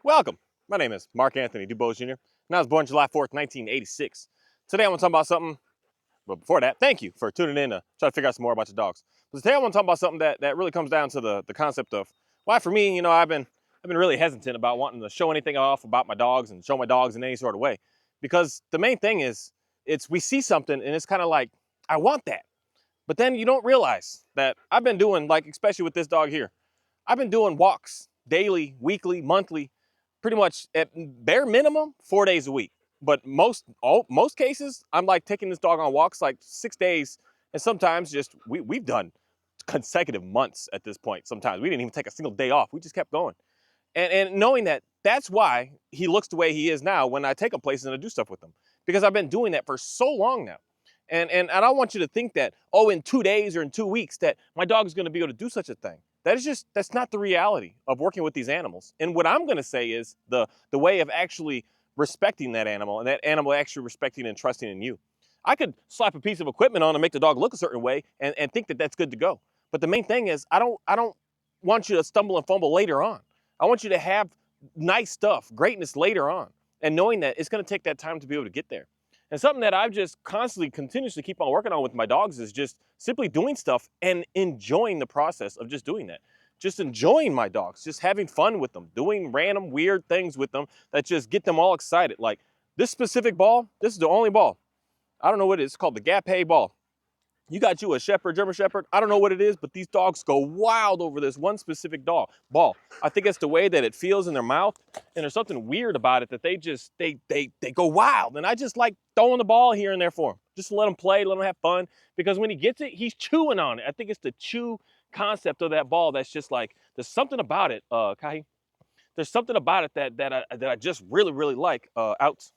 Welcome. My name is Mark Anthony DuBose Jr., and I was born July 4th, 1986. Today I want to talk about something, but before that, thank you for tuning in to try to figure out some more about your dogs. But today I want to talk about something that really comes down to the concept of why, for me, I've been really hesitant about wanting to show anything off about my dogs and show my dogs in any sort of way. Because the main thing is, it's we see something and it's kind of like, I want that. But then you don't realize that I've been doing, like, especially with this dog here, I've been doing walks daily, weekly, monthly, pretty much at bare minimum 4 days a week. But most cases, I'm like taking this dog on walks like 6 days, and sometimes just we've done consecutive months at this point. Sometimes we didn't even take a single day off. We just kept going, and knowing that that's why he looks the way he is now when I take him places and I do stuff with him, because I've been doing that for so long now. And I don't want you to think that, oh, in 2 days or in 2 weeks that my dog is going to be able to do such a thing. That's not the reality of working with these animals. And what I'm going to say is the way of actually respecting that animal, and that animal actually respecting and trusting in you. I could slap a piece of equipment on and make the dog look a certain way and think that that's good to go. But the main thing is, I don't want you to stumble and fumble later on. I want you to have nice stuff, greatness later on, and knowing that it's going to take that time to be able to get there. And something that I've just constantly, continuously keep on working on with my dogs is just simply doing stuff and enjoying the process of just doing that. Just enjoying my dogs, just having fun with them, doing random weird things with them that just get them all excited. Like this specific ball, this is the only ball. I don't know what it is. It's called the Gap ball. You got you a shepherd, German shepherd. I don't know what it is, but these dogs go wild over this one specific ball. I think it's the way that it feels in their mouth, and there's something weird about it that they go wild. And I just like throwing the ball here and there for him, just to let him play, let him have fun. Because when he gets it, he's chewing on it. I think it's the chew concept of that ball that's just like, there's something about it, Kahi. There's something about it that I just really like. Out.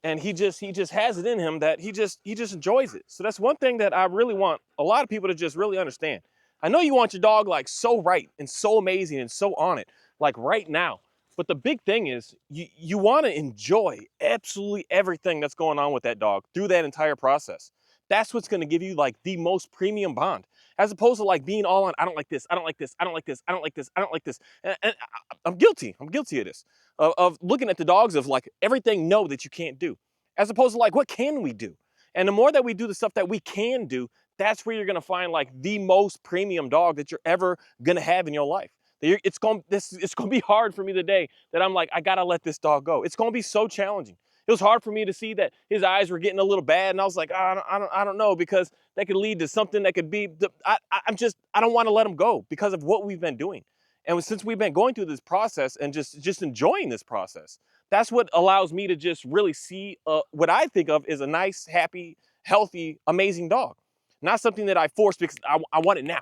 And he just has it in him that he just enjoys it. So that's one thing that I really want a lot of people to just really understand. I know you want your dog like so right and so amazing and so on it, like right now. But the big thing is you want to enjoy absolutely everything that's going on with that dog through that entire process. That's what's going to give you like the most premium bond, as opposed to like being all on, I don't like this, I don't like this, I don't like this, I don't like this, I don't like this. And I'm guilty of this, of looking at the dogs of like everything no that you can't do, as opposed to like, what can we do? And the more that we do the stuff that we can do, that's where you're going to find like the most premium dog that you're ever going to have in your life. It's going to be hard for me today that I'm like, I got to let this dog go. It's going to be so challenging. It was hard for me to see that his eyes were getting a little bad, and I was like, I don't know, because that could lead to something that could be. I don't want to let him go because of what we've been doing, and since we've been going through this process and just enjoying this process, that's what allows me to just really see what I think of as a nice, happy, healthy, amazing dog, not something that I force because I want it now.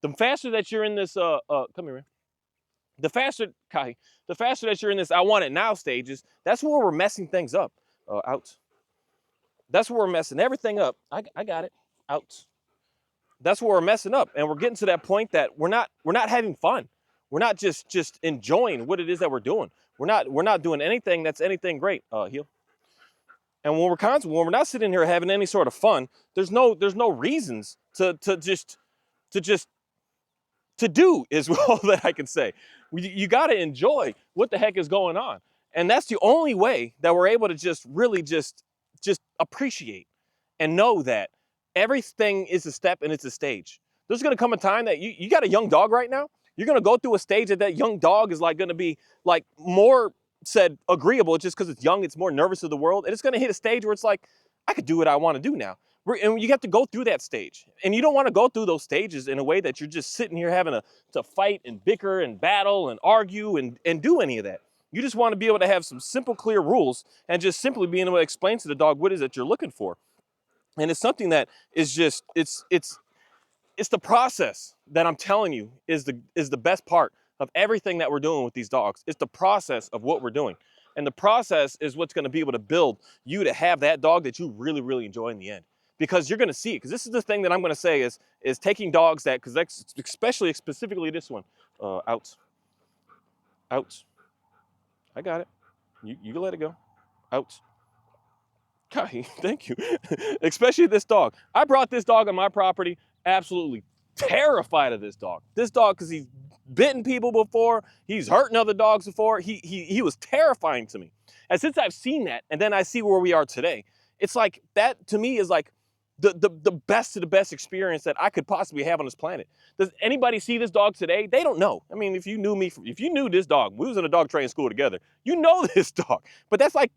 The faster that you're in this, come here, man. The faster, Kai, the faster that you're in this I want it now stages, that's where we're messing things up. Out. That's where we're messing everything up. I got it. Out. That's where we're messing up. And we're getting to that point that we're not having fun. We're not just enjoying what it is that we're doing. We're not doing anything that's anything great. Heel. And when we're not sitting here having any sort of fun, there's no reasons to do is all that I can say. You got to enjoy what the heck is going on. And that's the only way that we're able to just really just appreciate and know that everything is a step and it's a stage. There's going to come a time that you got a young dog right now. You're going to go through a stage that young dog is like going to be like more said agreeable just because it's young. It's more nervous of the world. And it's going to hit a stage where it's like, I could do what I want to do now. And you have to go through that stage. And you don't want to go through those stages in a way that you're just sitting here having to fight and bicker and battle and argue and do any of that. You just want to be able to have some simple, clear rules and just simply being able to explain to the dog what it is that you're looking for. And it's something that is just, it's the process that I'm telling you is the best part of everything that we're doing with these dogs. It's the process of what we're doing. And the process is what's going to be able to build you to have that dog that you really, really enjoy in the end. Because you're going to see it. Because this is the thing that I'm going to say is taking dogs that, because especially specifically this one, out. I got it. You can let it go. Out. Kai, thank you. Especially this dog. I brought this dog on my property, absolutely terrified of this dog. This dog, because he's bitten people before. He's hurting other dogs before. He was terrifying to me. And since I've seen that, and then I see where we are today, it's like that to me is like the best of the best experience that I could possibly have on this planet. Does anybody see this dog today? They don't know. I mean, if you knew me, if you knew this dog, we was in a dog training school together, you know this dog. But that's like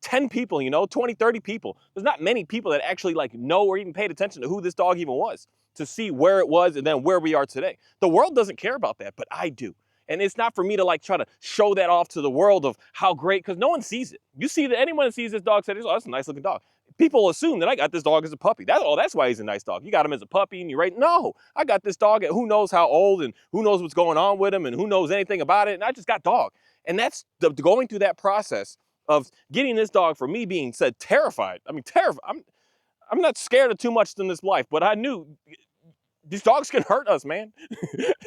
10 people, 20, 30 people. There's not many people that actually like know or even paid attention to who this dog even was to see where it was and then where we are today. The world doesn't care about that, but I do. And it's not for me to like try to show that off to the world of how great, because no one sees it. You see that anyone that sees this dog says, oh, that's a nice looking dog. People assume that I got this dog as a puppy. That's why he's a nice dog. You got him as a puppy and you're right. No, I got this dog at who knows how old and who knows what's going on with him and who knows anything about it. And I just got dog. And that's going through that process of getting this dog for me being said terrified. I mean, terrified. I'm not scared of too much in this life, but I knew these dogs can hurt us, man.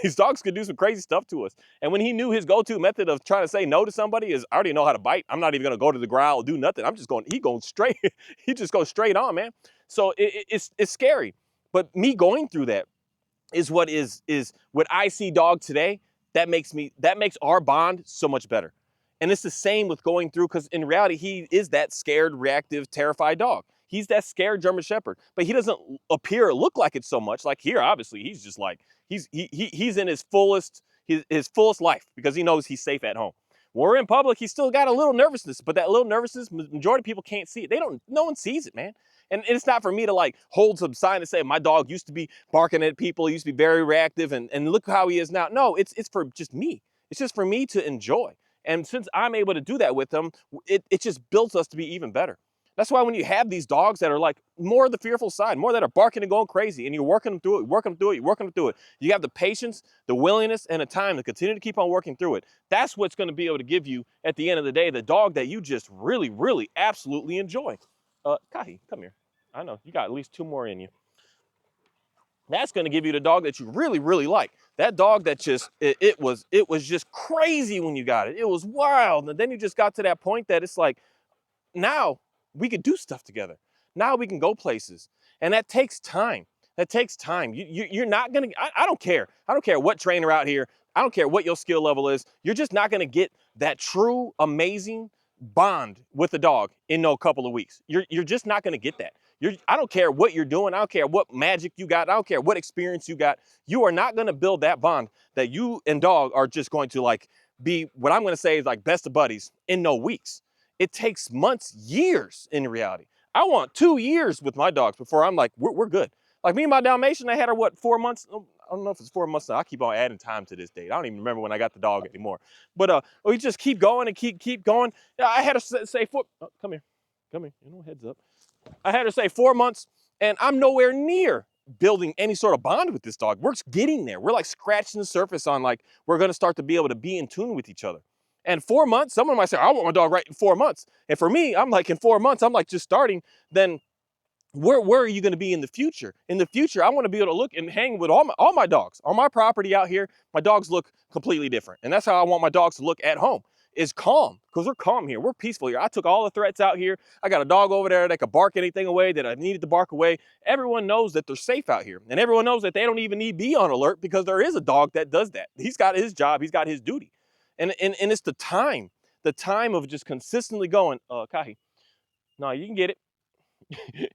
These dogs can do some crazy stuff to us. And when he knew his go-to method of trying to say no to somebody is, I already know how to bite. I'm not even going to go to the growl, do nothing. I'm just going, he goes straight. He just goes straight on, man. So it's scary. But me going through that is what I see dog today. That makes our bond so much better. And it's the same with going through, because in reality, he is that scared, reactive, terrified dog. He's that scared German Shepherd, but he doesn't appear or look like it so much. Like here, obviously, he's just like, he's in his fullest life because he knows he's safe at home. When we're in public, he's still got a little nervousness, but that little nervousness, majority of people can't see it. No one sees it, man. And it's not for me to like hold some sign and say, my dog used to be barking at people, he used to be very reactive, and look how he is now. No, it's for just me. It's just for me to enjoy. And since I'm able to do that with them, it just builds us to be even better. That's why when you have these dogs that are like more of the fearful side, more that are barking and going crazy, and you're working them through it, you have the patience, the willingness, and the time to continue to keep on working through it. That's what's going to be able to give you, at the end of the day, the dog that you just really, really, absolutely enjoy. Kahi, come here. I know, you got at least 2 more in you. That's going to give you the dog that you really, really like. That dog that just, it was just crazy when you got it. It was wild. And then you just got to that point that it's like, now we could do stuff together. Now we can go places. And that takes time. That takes time. You're not going to, I don't care. I don't care what trainer out here. I don't care what your skill level is. You're just not going to get that true, amazing bond with the dog in no couple of weeks. You're just not going to get that. I don't care what you're doing. I don't care what magic you got. I don't care what experience you got. You are not going to build that bond that you and dog are just going to like be, what I'm going to say is like best of buddies in no weeks. It takes months, years in reality. I want 2 years with my dogs before I'm like, we're good. Like me and my Dalmatian, I had her, 4 months? I don't know if it's 4 months now. I keep on adding time to this date. I don't even remember when I got the dog anymore. But we just keep going and keep going. I had her say, come here. Heads up. I had her say 4 months, and I'm nowhere near building any sort of bond with this dog. We're getting there. We're like scratching the surface on like, we're going to start to be able to be in tune with each other. And 4 months, someone might say, I want my dog right in 4 months. And for me, I'm like, in 4 months, I'm like just starting. Then where are you going to be in the future? In the future, I want to be able to look and hang with all my dogs. On my property out here, my dogs look completely different. And that's how I want my dogs to look at home, is calm, because we're calm here. We're peaceful here. I took all the threats out here. I got a dog over there that could bark anything away that I needed to bark away. Everyone knows that they're safe out here. And everyone knows that they don't even need to be on alert, because there is a dog that does that. He's got his job. He's got his duty. And it's the time of just consistently going, Kahi, no, you can get it.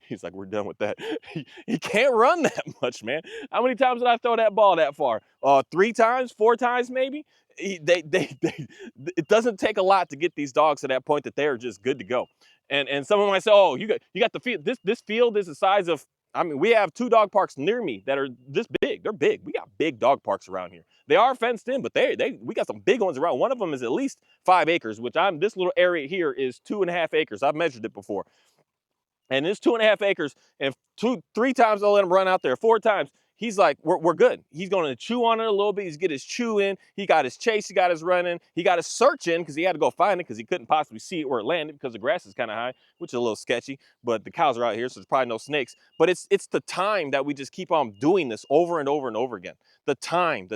He's like, we're done with that. He can't run that much, man. How many times did I throw that ball that far? 3 times, 4 times, maybe. It doesn't take a lot to get these dogs to that point that they are just good to go. And someone might say, oh, you got the field. This field is the size of, I mean, we have 2 dog parks near me that are this big. They're big. We got big dog parks around here. They are fenced in, but we got some big ones around. One of them is at least 5 acres, which this little area here is 2.5 acres. I've measured it before. And this 2.5 acres, and 3 times I'll let him run out there, 4 times, he's like, we're good. He's going to chew on it a little bit. He's get his chew in. He got his chase. He got his run in. He got his search in, because he had to go find it, because he couldn't possibly see it where it landed, because the grass is kind of high, which is a little sketchy. But the cows are out here, so there's probably no snakes. But it's the time that we just keep on doing this over and over and over again. The time.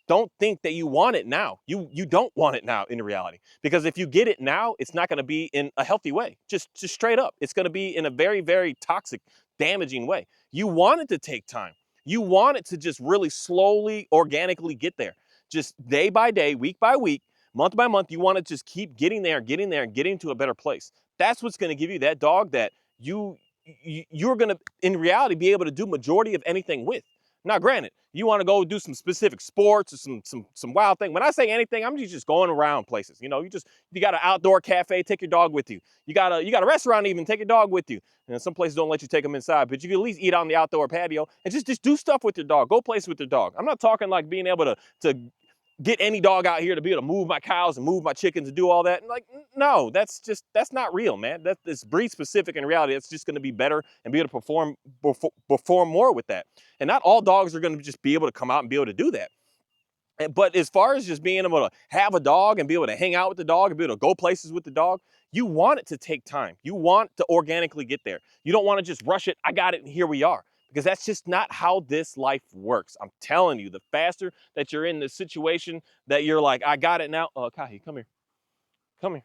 Don't think that you want it now. You don't want it now in reality. Because if you get it now, it's not going to be in a healthy way. Just straight up. It's going to be in a very, very toxic, damaging way. You want it to take time. You want it to just really slowly, organically get there. Just day by day, week by week, month by month, you want to just keep getting there, and getting to a better place. That's what's going to give you that dog that you're going to, in reality, be able to do majority of anything with. Now, granted, you want to go do some specific sports or some wild thing. When I say anything, I'm just going around places. You know, you got an outdoor cafe, take your dog with you. You got a restaurant even, take your dog with you. And some places don't let you take them inside, but you can at least eat on the outdoor patio and just do stuff with your dog. Go places with your dog. I'm not talking like being able to get any dog out here to be able to move my cows and move my chickens and do all that. And like, no, that's not real, man. That's breed specific. In reality, it's just going to be better and be able to perform more with that. And not all dogs are going to just be able to come out and be able to do that. But as far as just being able to have a dog and be able to hang out with the dog and be able to go places with the dog, you want it to take time. You want to organically get there. You don't want to just rush it. I got it and here we are. Because that's just not how this life works. I'm telling you, the faster that you're in the situation that you're like, I got it now. Kahi, come here. Come here.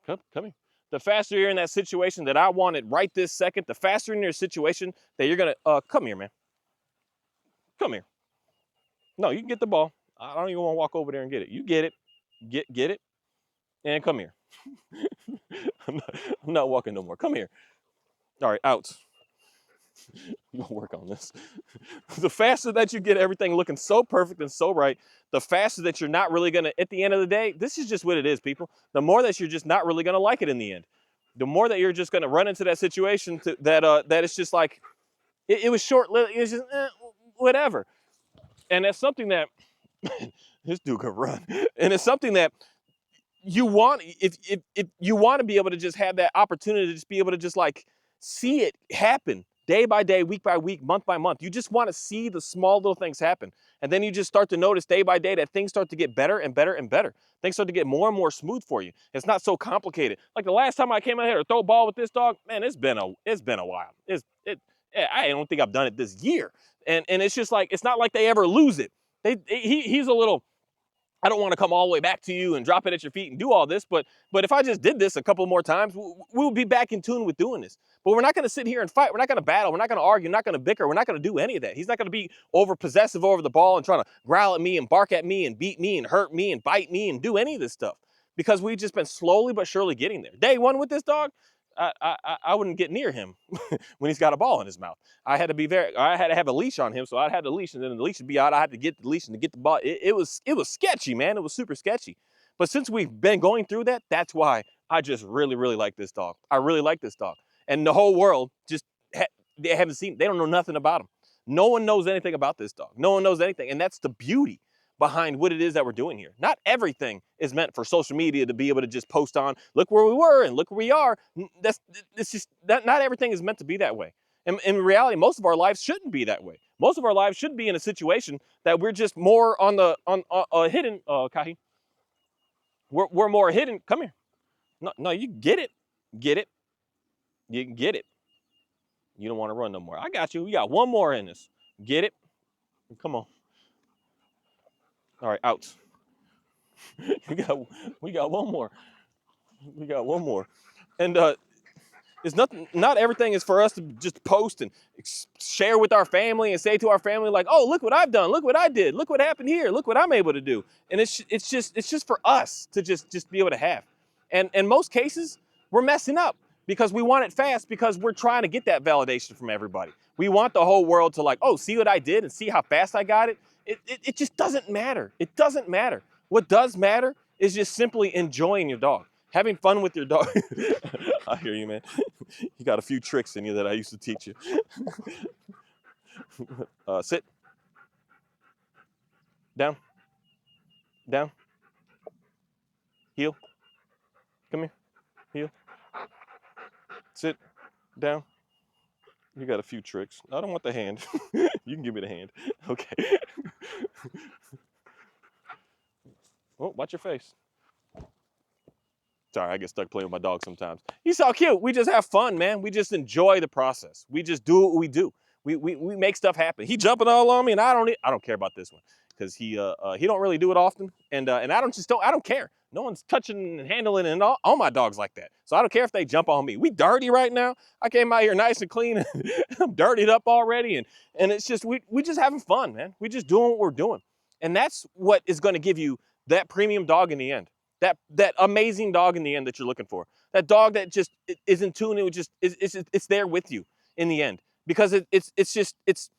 Come here. The faster you're in that situation that I want it right this second, the faster in your situation that you're going to, come here, man. Come here. No, you can get the ball. I don't even want to walk over there and get it. You get it. Get it. And come here. I'm not walking no more. Come here. All right, out. We'll work on this. The faster that you get everything looking so perfect and so right, the faster that you're not really going to, at the end of the day, this is just what it is, people. The more that you're just not really going to like it in the end. The more that you're just going to run into that situation that it's just like, it was short-lived. It was just, whatever. And that's something that, this dude can run. And it's something that you want, if you want to be able to just have that opportunity to just be able to just like see it happen day by day, week by week, month by month. You just want to see the small little things happen. And then you just start to notice day by day that things start to get better and better and better. Things start to get more and more smooth for you. It's not so complicated. Like the last time I came out here to throw a ball with this dog, man, it's been a while. I don't think I've done it this year. And it's just like, it's not like they ever lose it. He's a little, I don't want to come all the way back to you and drop it at your feet and do all this, but if I just did this a couple more times, we would be back in tune with doing this. But we're not going to sit here and fight. We're not going to battle. We're not going to argue. We're not going to bicker. We're not going to do any of that. He's not going to be over possessive over the ball and trying to growl at me and bark at me and beat me and hurt me and bite me and do any of this stuff, because we've just been slowly but surely getting there. Day one with this dog, I wouldn't get near him when he's got a ball in his mouth. I had to have a leash on him, so I'd have the leash, and then the leash would be out. I had to get the leash and to get the ball. It was sketchy, man. It was super sketchy. But since we've been going through that, that's why I just really, really like this dog. I really like this dog. And the whole world just, they haven't seen, they don't know nothing about him. No one knows anything about this dog. No one knows anything. And that's the beauty behind what it is that we're doing here. Not everything is meant for social media to be able to just post on, look where we were and look where we are. It's just, not everything is meant to be that way. And in reality, most of our lives shouldn't be that way. Most of our lives should be in a situation that we're just more on hidden, Kahi. We're more hidden. Come here. No, you get it. Get it. You can get it. You don't want to run no more. I got you. We got one more in this. Get it. Come on. All right, out. we got one more. We got one more. And it's not everything is for us to just post and share with our family and say to our family like, oh, look what I've done, look what I did, look what happened here, look what I'm able to do. And it's just for us to just be able to have. And in most cases, we're messing up because we want it fast, because we're trying to get that validation from everybody. We want the whole world to like, oh, see what I did and see how fast I got it. It just doesn't matter. It doesn't matter. What does matter is just simply enjoying your dog, having fun with your dog. I hear you, man. You got a few tricks in you that I used to teach you. Sit. Down. Down. Heel. Come here. Heel. Sit. Down. You got a few tricks. I don't want the hand. You can give me the hand. Okay. Oh, watch your face. Sorry, I get stuck playing with my dog sometimes. He's so cute. We just have fun, man. We just enjoy the process. We just do what we do. We make stuff happen. He jumping all on me, and I don't care about this one because he don't really do it often, and I don't care. No one's touching and handling and all my dogs like that. So I don't care if they jump on me. We dirty right now. I came out here nice and clean. I'm dirtied up already. And it's just, we just having fun, man. We just doing what we're doing. And that's what is going to give you that premium dog in the end. That amazing dog in the end that you're looking for. That dog that just is in tune. It just it's there with you in the end, because it's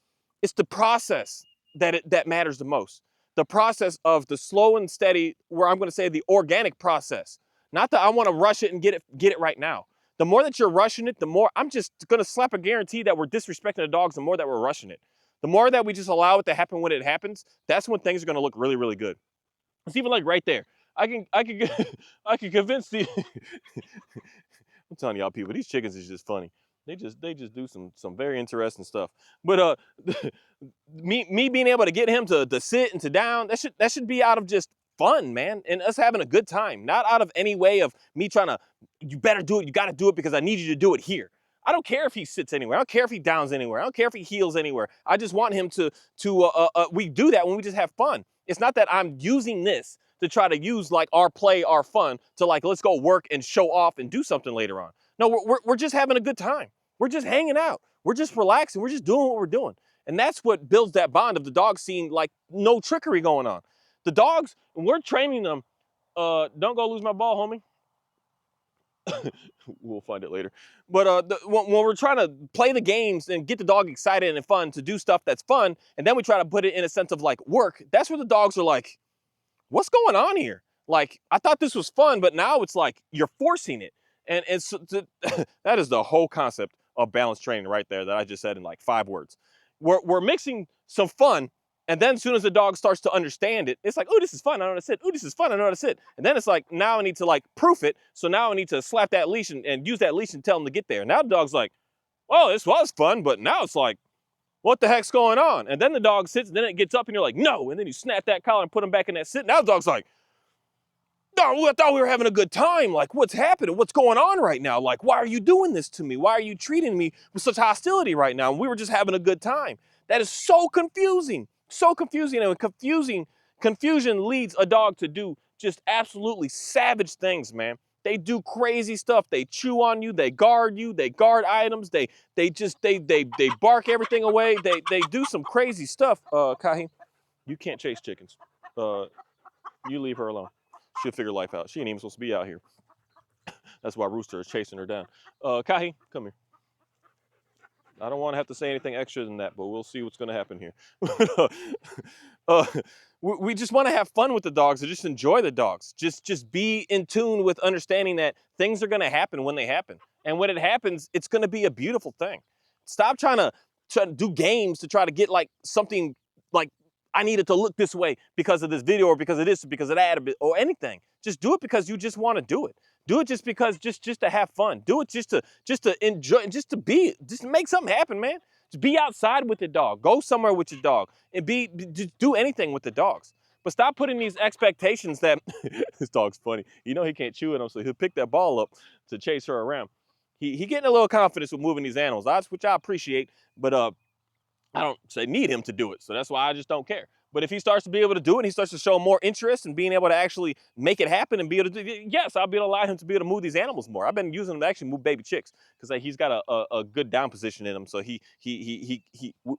the process that matters the most. The process of the slow and steady, where I'm going to say the organic process, not that I want to rush it and get it right now. The more that you're rushing it, the more I'm just going to slap a guarantee that we're disrespecting the dogs. The more that we're rushing it, the more that we just allow it to happen when it happens. That's when things are going to look really, really good. It's even like right there. I can I can convince the I'm telling y'all people, these chickens is just funny. They just do some very interesting stuff. But me being able to get him to sit and to down, that should be out of just fun, man, and us having a good time, not out of any way of me trying to, you better do it, you got to do it because I need you to do it here. I don't care if he sits anywhere. I don't care if he downs anywhere. I don't care if he heels anywhere. I just want him to we do that when we just have fun. It's not that I'm using this to try to use like our play, our fun to like, let's go work and show off and do something later on. No, we're just having a good time. We're just hanging out. We're just relaxing. We're just doing what we're doing. And that's what builds that bond of the dogs seeing like no trickery going on. The dogs, when we're training them, don't go lose my ball, homie. We'll find it later. But when we're trying to play the games and get the dog excited and fun to do stuff that's fun, and then we try to put it in a sense of like work, that's where the dogs are like, what's going on here? Like, I thought this was fun, but now it's like you're forcing it. And so that is the whole concept of balanced training right there that I just said in like 5 words. We're mixing some fun, and then as soon as the dog starts to understand it, it's like, oh, this is fun, I know how to sit. Oh, this is fun, I know how to sit. And then it's like, now I need to like proof it. So now I need to slap that leash and use that leash and tell him to get there. Now the dog's like, oh, this was fun, but now it's like, what the heck's going on? And then the dog sits, and then it gets up, and you're like, no. And then you snap that collar and put him back in that sit. Now the dog's like, no, I thought we were having a good time. Like, what's happening? What's going on right now? Like, why are you doing this to me? Why are you treating me with such hostility right now? And we were just having a good time. That is so confusing. So confusing. And confusion leads a dog to do just absolutely savage things, man. They do crazy stuff. They chew on you. They guard you. They guard items. They bark everything away. They do some crazy stuff. Kahi, you can't chase chickens. You leave her alone. She'll figure life out. She ain't even supposed to be out here. That's why Rooster is chasing her down. Kahi, come here. I don't want to have to say anything extra than that, but we'll see what's going to happen here. We just want to have fun with the dogs and just enjoy the dogs. Just be in tune with understanding that things are going to happen when they happen. And when it happens, it's going to be a beautiful thing. Stop trying to do games to try to get like something like, I need it to look this way because of this video or because of this, or because of that, or anything. Just do it because you just want to do it. Do it just because, just to have fun. Do it just to enjoy, just to make something happen, man. Just be outside with the dog. Go somewhere with your dog and just do anything with the dogs. But stop putting these expectations that this dog's funny. You know he can't chew at him, so he'll pick that ball up to chase her around. He getting a little confidence with moving these animals, which I appreciate, but I don't say need him to do it, so that's why I just don't care. But if he starts to be able to do it, and he starts to show more interest in being able to actually make it happen and be able to do it, yes, I'll be able to allow him to be able to move these animals more. I've been using him to actually move baby chicks because he's got a good down position in him. So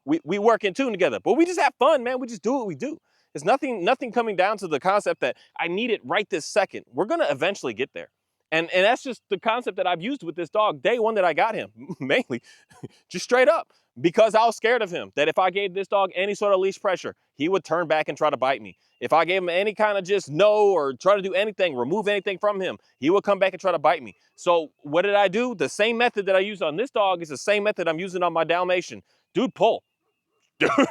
we work in tune together. But we just have fun, man. We just do what we do. It's nothing coming down to the concept that I need it right this second. We're gonna eventually get there. And that's just the concept that I've used with this dog day one that I got him, mainly, just straight up. Because I was scared of him, that if I gave this dog any sort of leash pressure, he would turn back and try to bite me. If I gave him any kind of just no or try to do anything, remove anything from him, he would come back and try to bite me. So what did I do? The same method that I used on this dog is the same method I'm using on my Dalmatian. Dude, pull.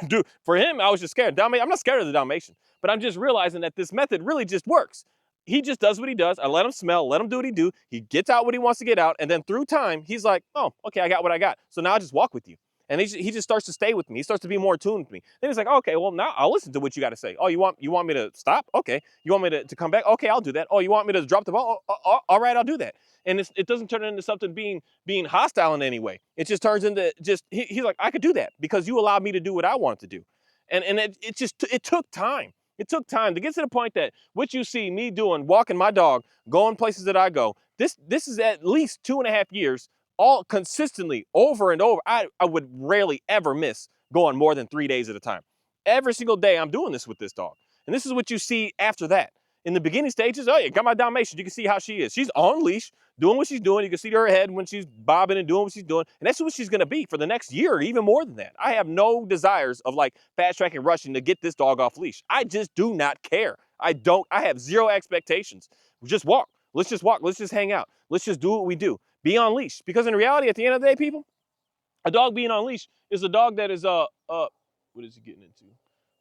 Dude, for him, I was just scared. I'm not scared of the Dalmatian, but I'm just realizing that this method really just works. He just does what he does. I let him smell, let him do what he do. He gets out what he wants to get out. And then through time, he's like, oh, okay, I got what I got. So now I just walk with you. And he just starts to stay with me. He starts to be more attuned with me. Then he's like, okay, well, now I'll listen to what you got to say. Oh, you want me to stop? Okay. You want me to come back? Okay, I'll do that. Oh, you want me to drop the ball? All right, I'll do that. And it doesn't turn into something being hostile in any way. It just turns into he's like, I could do that because you allowed me to do what I wanted to do. And it took time. It took time to get to the point that what you see me doing, walking my dog, going places that I go, this is at least 2.5 years, all consistently over and over. I would rarely ever miss going more than 3 days at a time. Every single day I'm doing this with this dog. And this is what you see after that. In the beginning stages, oh yeah, got my Dalmatian. You can see how she is. She's on leash, doing what she's doing. You can see her head when she's bobbing and doing what she's doing. And that's what she's gonna be for the next year or even more than that. I have no desires of like fast track and rushing to get this dog off leash. I just do not care. I have zero expectations. Just walk. Let's just walk. Let's just hang out. Let's just do what we do. Be on leash. Because in reality, at the end of the day, people, a dog being on leash is a dog that is what is he getting into?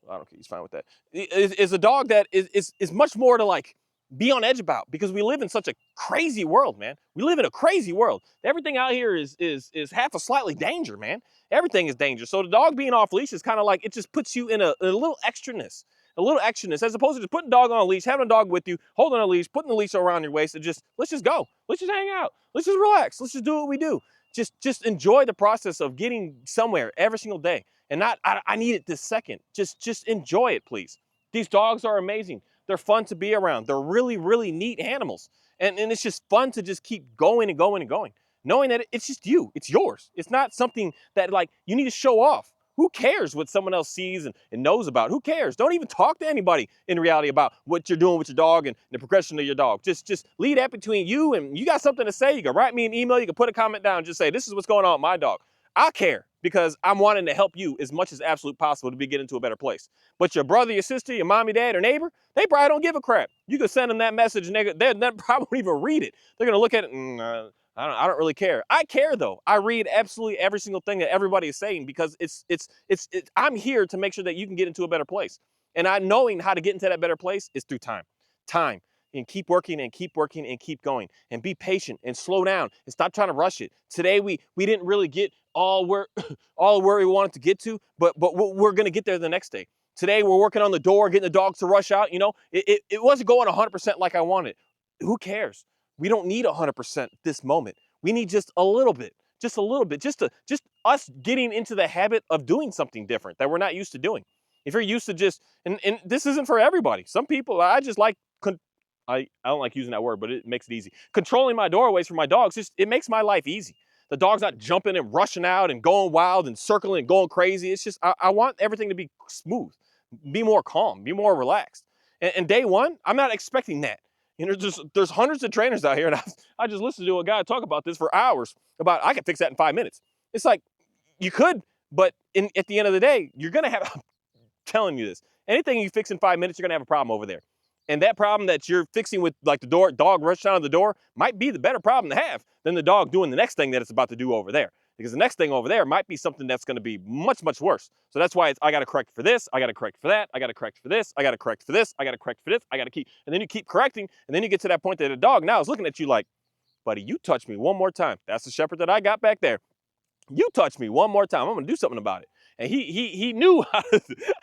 I don't care. He's fine with that. Is a dog that is much more to like be on edge about, because we live in such a crazy world, man. We live in a crazy world. Everything out here is half a slightly danger, man. Everything is danger. So the dog being off leash is kind of like, it just puts you in a little extraness. A little extraness, as opposed to just putting a dog on a leash, having a dog with you, holding a leash, putting the leash around your waist, and just let's just go. Let's just hang out. Let's just relax. Let's just do what we do. Just enjoy the process of getting somewhere every single day. And not, I need it this second. Just enjoy it, please. These dogs are amazing. They're fun to be around. They're really, really neat animals. And it's just fun to just keep going and going and going. Knowing that it's just you. It's yours. It's not something that like you need to show off. Who cares what someone else sees and knows about? Who cares? Don't even talk to anybody in reality about what you're doing with your dog and the progression of your dog. Just leave that between you, and you got something to say, you can write me an email, you can put a comment down and just say, this is what's going on with my dog. I care because I'm wanting to help you as much as absolutely possible to be get into a better place. But your brother, your sister, your mom, your dad, or neighbor, they probably don't give a crap. You could send them that message and they probably won't even read it. They're going to look at it and I don't really care. I care though. I read absolutely every single thing that everybody is saying, because I'm here to make sure that you can get into a better place. And knowing how to get into that better place is through time. Time. And keep working and keep working and keep going. And be patient and slow down and stop trying to rush it. Today we didn't really get all where we wanted to get to, but we're gonna get there the next day. Today we're working on the door, getting the dogs to rush out. You know, it wasn't going 100% like I wanted. Who cares? We don't need 100% this moment. We need just a little bit, just us getting into the habit of doing something different that we're not used to doing. If you're used to just, and this isn't for everybody. Some people, I just like, I don't like using that word, but it makes it easy. Controlling my doorways for my dogs, it makes my life easy. The dog's not jumping and rushing out and going wild and circling and going crazy. It's just, I want everything to be smooth, be more calm, be more relaxed. And day one, I'm not expecting that. You know, there's hundreds of trainers out here, and I just listened to a guy talk about this for hours, about I can fix that in 5 minutes. It's like, you could, but at the end of the day, you're gonna have, I'm telling you this, anything you fix in 5 minutes, you're gonna have a problem over there. And that problem that you're fixing with like the dog rushing out of the door might be the better problem to have than the dog doing the next thing that it's about to do over there. Because the next thing over there might be something that's going to be much, much worse. So that's why I got to correct for this, I got to correct for that, I got to correct for this, I got to correct for this, I got to correct for this, I got to keep, and then you keep correcting, and then you get to that point that the dog now is looking at you like, buddy, you touch me one more time. That's the shepherd that I got back there. You touch me one more time, I'm going to do something about it. And he knew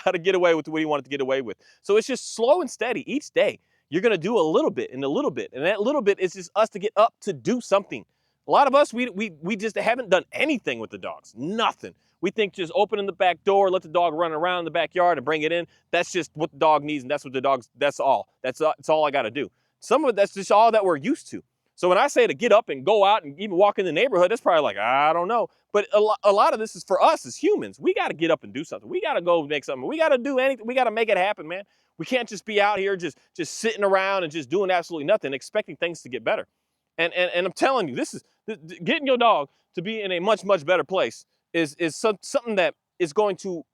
how to get away with what he wanted to get away with. So it's just slow and steady each day. You're going to do a little bit and a little bit. And that little bit is just us to get up to do something. A lot of us, we just haven't done anything with the dogs. Nothing. We think just opening the back door, let the dog run around in the backyard and bring it in. That's just what the dog needs. And that's what the dog's, that's all. That's all I got to do. Some of it, that's just all that we're used to. So when I say to get up and go out and even walk in the neighborhood, that's probably like, I don't know. But a lot of this is for us as humans. We got to get up and do something. We got to go make something. We got to do anything. We got to make it happen, man. We can't just be out here just sitting around and just doing absolutely nothing, expecting things to get better. And I'm telling you, this is getting your dog to be in a much, much better place is something that is going to,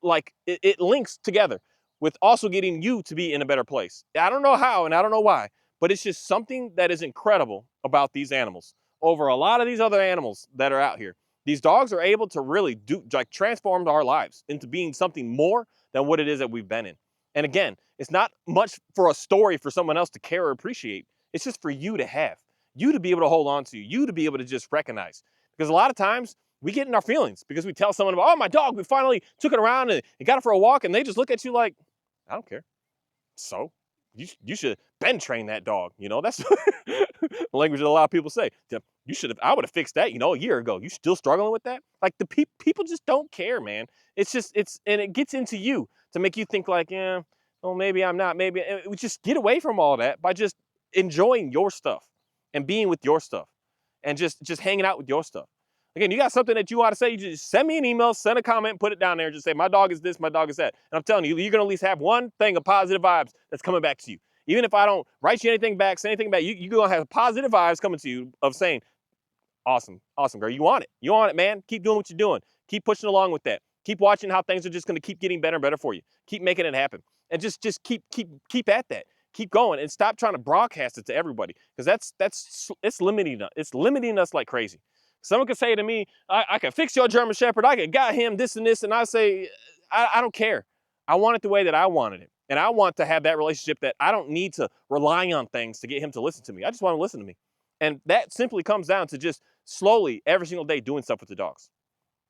like, it links together with also getting you to be in a better place. I don't know how and I don't know why, but it's just something that is incredible about these animals over a lot of these other animals that are out here. These dogs are able to really transform our lives into being something more than what it is that we've been in. And again, it's not much for a story for someone else to care or appreciate. It's just for you to have, you to be able to hold on to, you to be able to just recognize. Because a lot of times we get in our feelings because we tell someone about, oh, my dog, we finally took it around and got it for a walk, and they just look at you like, I don't care. So you should been train that dog. You know, that's the language that a lot of people say. You should have, I would have fixed that, a year ago. You still struggling with that? Like, the people just don't care, man. And it gets into you to make you think like, yeah, Oh, maybe I'm not. Maybe we just get away from all that by just enjoying your stuff and being with your stuff and just hanging out with your stuff. Again, you got something that you want to say, you just send me an email, send a comment, put it down there, just say, my dog is this, my dog is that. And I'm telling you, you're going to at least have one thing of positive vibes that's coming back to you. Even if I don't write you anything back, say anything back, you're going to have positive vibes coming to you of saying, awesome, awesome, girl. You want it. You want it, man. Keep doing what you're doing. Keep pushing along with that. Keep watching how things are just going to keep getting better and better for you. Keep making it happen. And just keep at that. Keep going and stop trying to broadcast it to everybody, because it's limiting us. It's limiting us like crazy. Someone could say to me, I can fix your German Shepherd. I can got him this and this. And I say, I don't care. I want it the way that I wanted it. And I want to have that relationship that I don't need to rely on things to get him to listen to me. I just want to listen to me. And that simply comes down to just slowly every single day doing stuff with the dogs.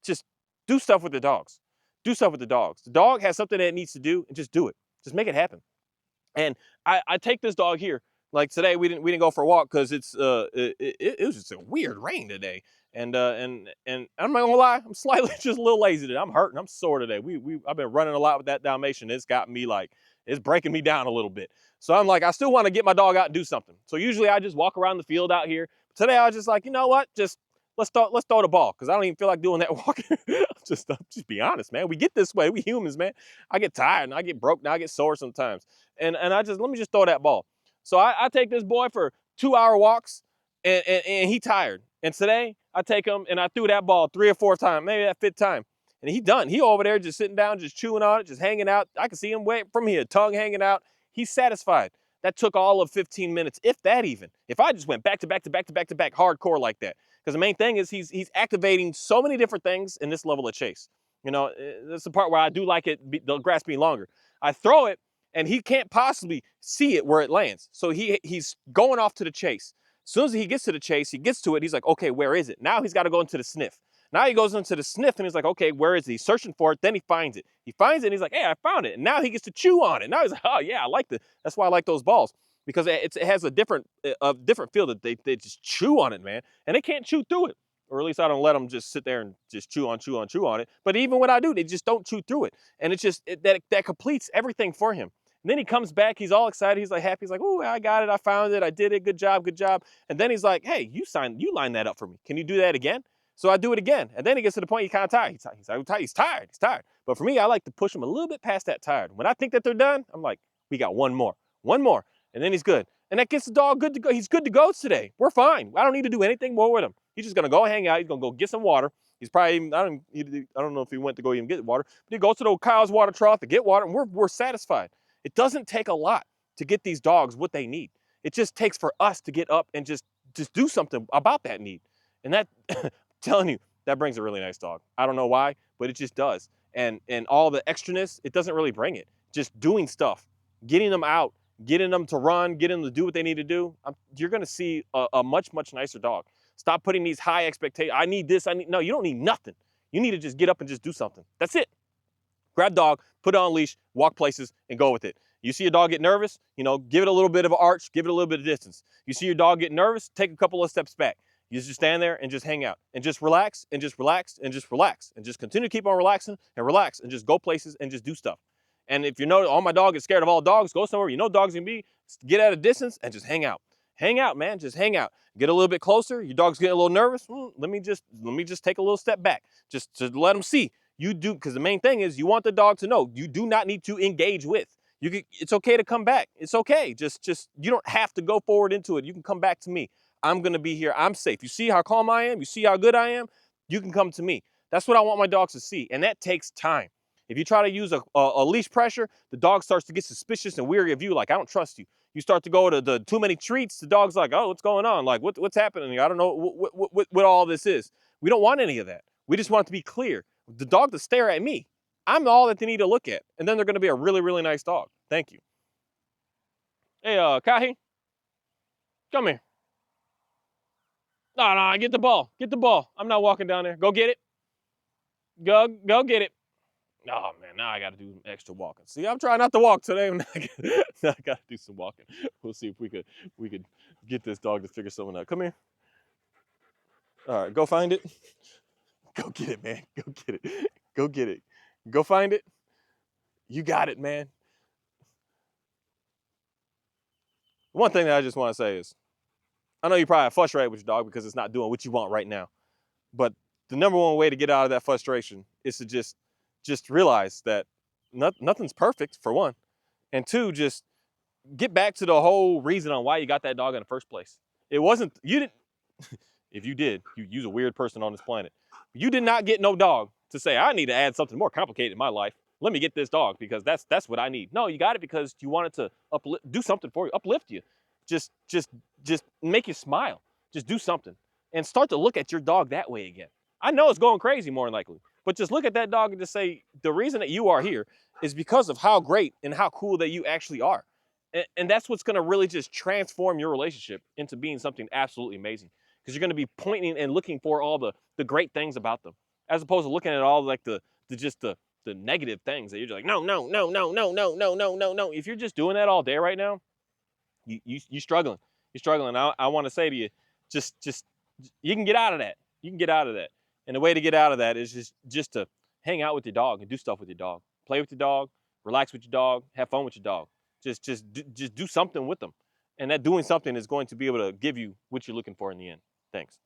Just do stuff with the dogs. Do stuff with the dogs. The dog has something that it needs to do, and just do it. Just make it happen. And I take this dog here. Like today, we didn't go for a walk because it was just a weird rain today. And I'm not gonna lie, I'm slightly just a little lazy today. I'm hurting. I'm sore today. I've been running a lot with that Dalmatian. It's got me like, it's breaking me down a little bit. So I'm like, I still want to get my dog out and do something. So usually I just walk around the field out here. Today I was just like, you know what? Just let's throw the ball, because I don't even feel like doing that walking. just be honest, man. We get this way. We humans, man. I get tired and I get broke. Now I get sore sometimes. And let me just throw that ball. So I take this boy for 2-hour walks, and he tired. And today I take him and I threw that ball 3 or 4 times, maybe that 5th time. And he done. He over there just sitting down, just chewing on it, just hanging out. I can see him wait from here, tongue hanging out. He's satisfied. That took all of 15 minutes, if that even. If I just went back to back to back to back to back hardcore like that. Because the main thing is he's activating so many different things in this level of chase. You know, that's the part where I do like it, the grass being longer. I throw it, and he can't possibly see it where it lands. So he's going off to the chase. As soon as he gets to the chase, he gets to it, he's like, okay, where is it? Now he's got to go into the sniff. Now he goes into the sniff, and he's like, okay, where is it? He's searching for it, then he finds it. He finds it, and he's like, hey, I found it. And now he gets to chew on it. Now he's like, oh yeah, I like it. That's why I like those balls, because it has a different feel that they just chew on it, man. And they can't chew through it. Or at least I don't let them just sit there and just chew on it. But even when I do, they just don't chew through it. And it's just, that completes everything for him. And then he comes back, he's all excited, he's like happy, he's like, oh, I got it, I found it, I did it, good job, good job. And then he's like, hey, you lined that up for me. Can you do that again? So I do it again. And then he gets to the point he's kind of tired. He's tired. But for me, I like to push him a little bit past that tired. When I think that they're done, I'm like, we got one more. And then he's good. And that gets the dog good to go. He's good to go today. We're fine. I don't need to do anything more with him. He's just gonna go hang out. He's gonna go get some water. He's probably, I don't know if he went to go even get water, but he goes to the Kyle's water trough to get water, and we're satisfied. It doesn't take a lot to get these dogs what they need. It just takes for us to get up and just do something about that need. And that, I'm telling you, that brings a really nice dog. I don't know why, but it just does. And all the extraness, it doesn't really bring it. Just doing stuff, getting them out, getting them to run, getting them to do what they need to do. You're gonna see a much, much nicer dog. Stop putting these high expectations. I need this, no, you don't need nothing. You need to just get up and just do something. That's it. Grab dog, put it on a leash, walk places, and go with it. You see your dog get nervous, give it a little bit of an arch, give it a little bit of distance. You see your dog get nervous, take a couple of steps back. You just stand there and just hang out and just relax and just relax and just relax and just continue to keep on relaxing and relax and just go places and just do stuff. And if you know, oh, my dog is scared of all dogs, go somewhere dogs can be, get at a distance and just hang out. Hang out, man, just hang out. Get a little bit closer. Your dog's getting a little nervous. Let me just take a little step back just to let them see. You do, because the main thing is you want the dog to know you do not need to engage with. It's okay to come back. It's okay. Just you don't have to go forward into it. You can come back to me. I'm gonna be here. I'm safe. You see how calm I am? You see how good I am? You can come to me. That's what I want my dogs to see. And that takes time. If you try to use a leash pressure, the dog starts to get suspicious and weary of you. Like, I don't trust you. You start to go to the too many treats. The dog's like, oh, what's going on? Like, what's happening? I don't know what all this is. We don't want any of that. We just want it to be clear. The dog to stare at me. I'm all that they need to look at. And then they're going to be a really, really nice dog. Thank you. Hey, Kahi, come here. No, get the ball. Get the ball. I'm not walking down there. Go get it. Go get it. Oh, man, now I got to do extra walking. See, I'm trying not to walk today. Now I got to do some walking. We'll see if we could get this dog to figure something out. Come here. All right, go find it. Go get it, man. Go get it. Go get it. Go find it. You got it, man. One thing that I just want to say is, I know you're probably frustrated with your dog because it's not doing what you want right now. But the number one way to get out of that frustration is to just realize that nothing's perfect, for one, and two, just get back to the whole reason on why you got that dog in the first place. It wasn't you didn't. If you did, you're a weird person on this planet. You did not get no dog to say, I need to add something more complicated in my life. Let me get this dog because that's what I need. No, you got it because you wanted to do something for you, uplift you, just just just make you smile. Just do something and start to look at your dog that way again. I know it's going crazy more than likely, but just look at that dog and just say, the reason that you are here is because of how great and how cool that you actually are. And that's what's going to really just transform your relationship into being something absolutely amazing, because you're going to be pointing and looking for all the great things about them, as opposed to looking at all like the negative things that you're just like, no, no, no, no, no, no, no, no, no, no. If you're just doing that all day right now, you're struggling. You're struggling. I want to say to you, just you can get out of that. You can get out of that. And the way to get out of that is just to hang out with your dog and do stuff with your dog. Play with your dog, relax with your dog, have fun with your dog. Just do something with them. And that doing something is going to be able to give you what you're looking for in the end. Thanks.